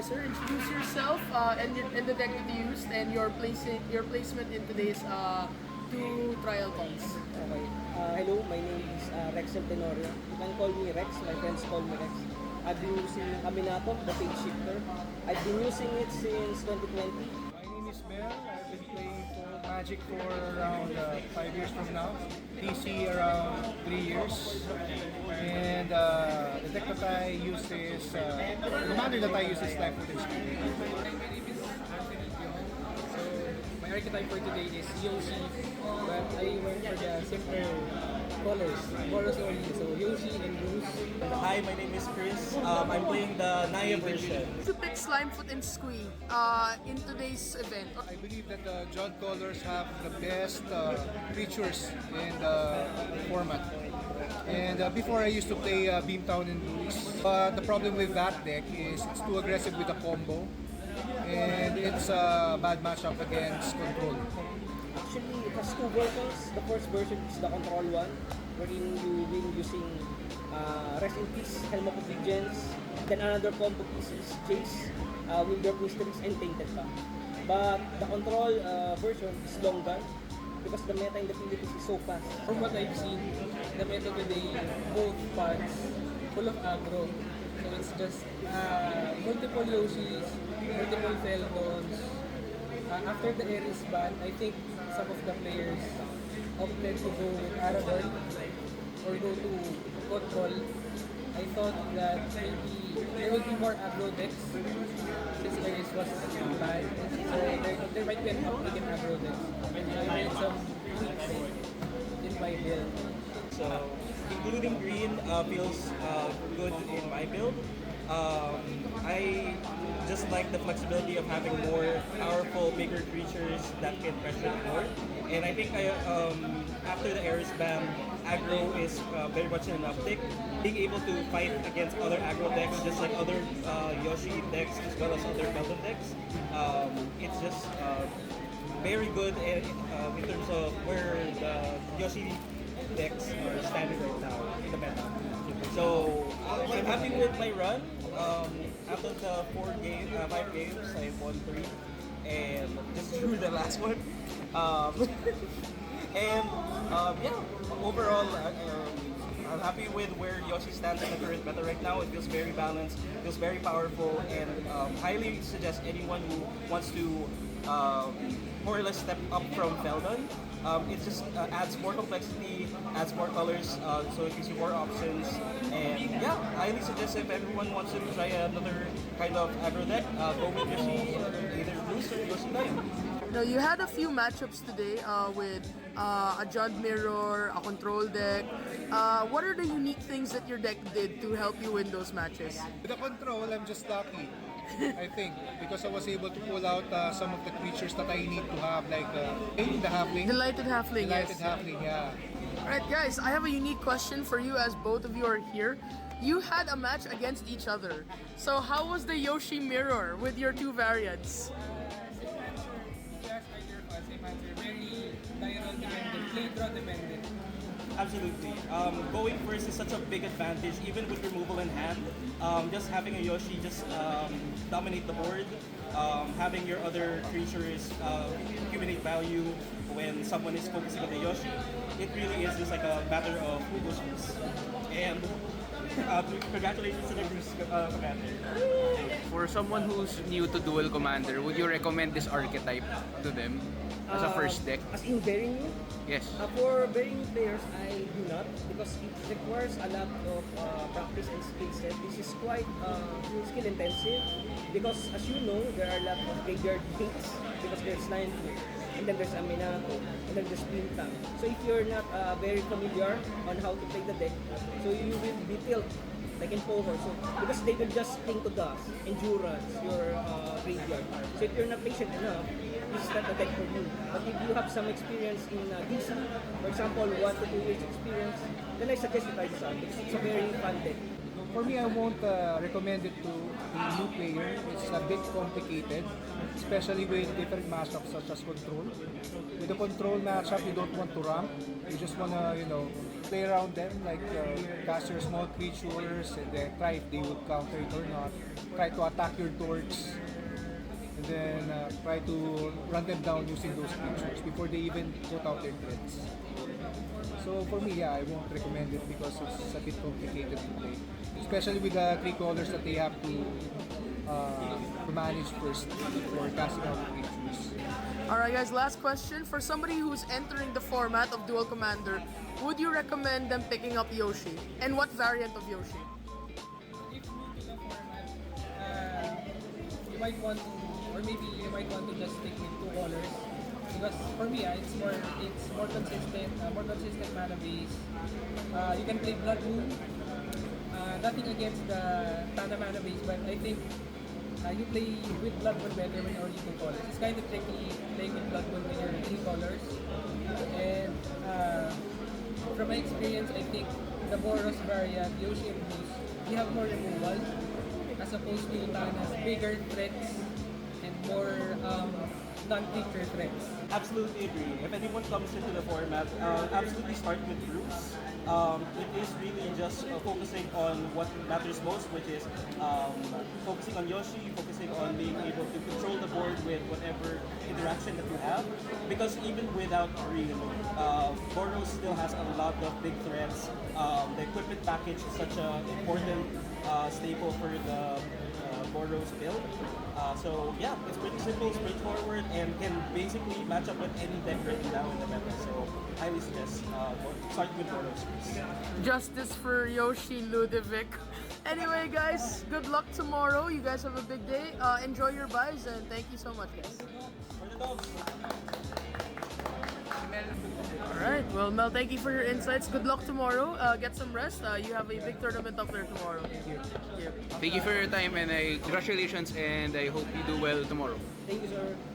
Sir, introduce yourself and the deck that you used and your placement in today's two trial calls. Okay. Hello, my name is Rex Tenorio. You can call me Rex. My friends call me Rex. I've been using Aminato, the page shifter. I've been using it since 2020. My name is Mel. I've been playing for Magic for around 5 years from now. PC around 3 years. And the deck that I use is, the commander that I use is Life with Inspiration. My name is Anthony Dion. So my archetype for today is Yoshi, but I went for the simpler colors, Boros only. So Yoshi and Bruce. Hi, my name is Chris. I'm playing the Naya version. To pick Slimefoot and Squee in today's event. I believe that the Jod Colors have the best creatures in the format. And before I used to play Beamtown and Luis, but the problem with that deck is it's too aggressive with the combo, and it's a bad matchup against Control. Actually, it has two versions. The first version is the control one, wherein you will using Rest in Peace, Helm of Obedience. Then another combo piece is Chase, Wilder of Mysteries, and Tainted Pack. But the control version is long gun because the meta in the Philippines is so fast. From what I've seen, the meta today, both parts, full of aggro. So it's just multiple Yoshis, multiple Felgons. After the Ares ban, I think some of the players opted to go with Aragorn or go to Control. I thought that maybe there will be more aggro decks since Ares was banned. So there might be an uptick in aggro decks. And I made some tweaks in my build. So, including green feels good in my build. I just like the flexibility of having more powerful, bigger creatures that can pressure more. And I think after the Ares ban, aggro is very much in an uptick. Being able to fight against other aggro decks, just like other Yoshi decks as well as other Belden decks, it's just very good in terms of where the Yoshi decks are standing right now in the meta. So I'm happy with my run. After the 5 games, I won 3 and just drew the last one. Yeah, overall, I'm happy with where Yoshi stands in the current meta right now. It feels very balanced, feels very powerful, and highly suggest anyone who wants to more or less step up from Feldon. It just adds more complexity, adds more colors, so it gives you more options. And yeah, I highly suggest if everyone wants to try another kind of aggro deck, go with Yoshi, either Bruce or Yoshi Naya. Now, you had a few matchups today with a Jod Mirror, a Control deck. What are the unique things that your deck did to help you win those matches? With the Control, I'm just lucky. I think because I was able to pull out some of the creatures that I need to have, like the halfling. Delighted Halfling, Delighted yes. halfling, yeah. Alright guys, I have a unique question for you as both of you are here. You had a match against each other. So how was the Yoshi Mirror with your two variants? Very dial dependent, play draw dependent. Absolutely. Going first is such a big advantage, even with removal in hand. Just having a Yoshi just dominate the board. Having your other creatures accumulate value when someone is focusing on the Yoshi. It really is just like a matter of Yoshis. And congratulations to the Bruce Commander. For someone who's new to Duel Commander, would you recommend this archetype to them as a first deck? As in very new? Yes. For very new players, I do not because it requires a lot of practice and skill set. This is quite skill intensive because as you know, there are a lot of graveyard hits because there's Slimefoot, and then there's Aminato, and then there's Beamtown. So if you're not very familiar on how to play the deck, so you will be tilt like in poker. So because they will just cling to the endurance, your graveyard. So if you're not patient enough, this is not the deck for you. But if you have some experience in DC, for example, 1 to 2 years experience, then I suggest you try this out because it's a very fun deck. For me, I won't recommend it to a new player. It's a bit complicated. especially with different matchups such as Control. With the Control matchup, you don't want to ramp. You just want to, play around them, like cast your small creatures and then try if they would counter it or not. Try to attack your torch and then try to run them down using those creatures before they even put out their threats. So for me, yeah, I won't recommend it because it's a bit complicated to play. Especially with the 3 colors that they have to manage first before casting out the creatures. Alright guys, last question. For somebody who's entering the format of Duel Commander, would you recommend them picking up Yoshi? And what variant of Yoshi? If new to the format, you might want to, or maybe you might want to just stick with 2 colors. Because for me, it's more consistent mana base. You can play Blood Moon. Nothing against the Tana mana base, but I think you play with Blood Moon better when you're only 2 colors. It's kind of tricky playing with Blood Moon when you're 3 colors. And from my experience, I think the Boros variant, Yoshi and Blues, you have more removal as opposed to Tana's bigger threats and more non-creature threats. Absolutely agree. If anyone comes into the format, absolutely start with Bruce. It is really just focusing on what matters most, which is focusing on Yoshi, focusing on being able to control the board with whatever interaction that you have. Because even without Green, Boros still has a lot of big threats. The equipment package is such an important staple for the Boros build. So yeah, it's pretty simple, straightforward, and can basically match up with any deck right now in the meta. So highly suggest start with Boros first. Justice for Yoshi Ludovic. Anyway guys, good luck tomorrow. You guys have a big day. Enjoy your buys and thank you so much guys. For the dogs. Alright, well Mel, thank you for your insights. Good luck tomorrow. Get some rest. You have a big tournament up there tomorrow. Thank you. Thank you for your time and congratulations and I hope you do well tomorrow. Thank you, sir.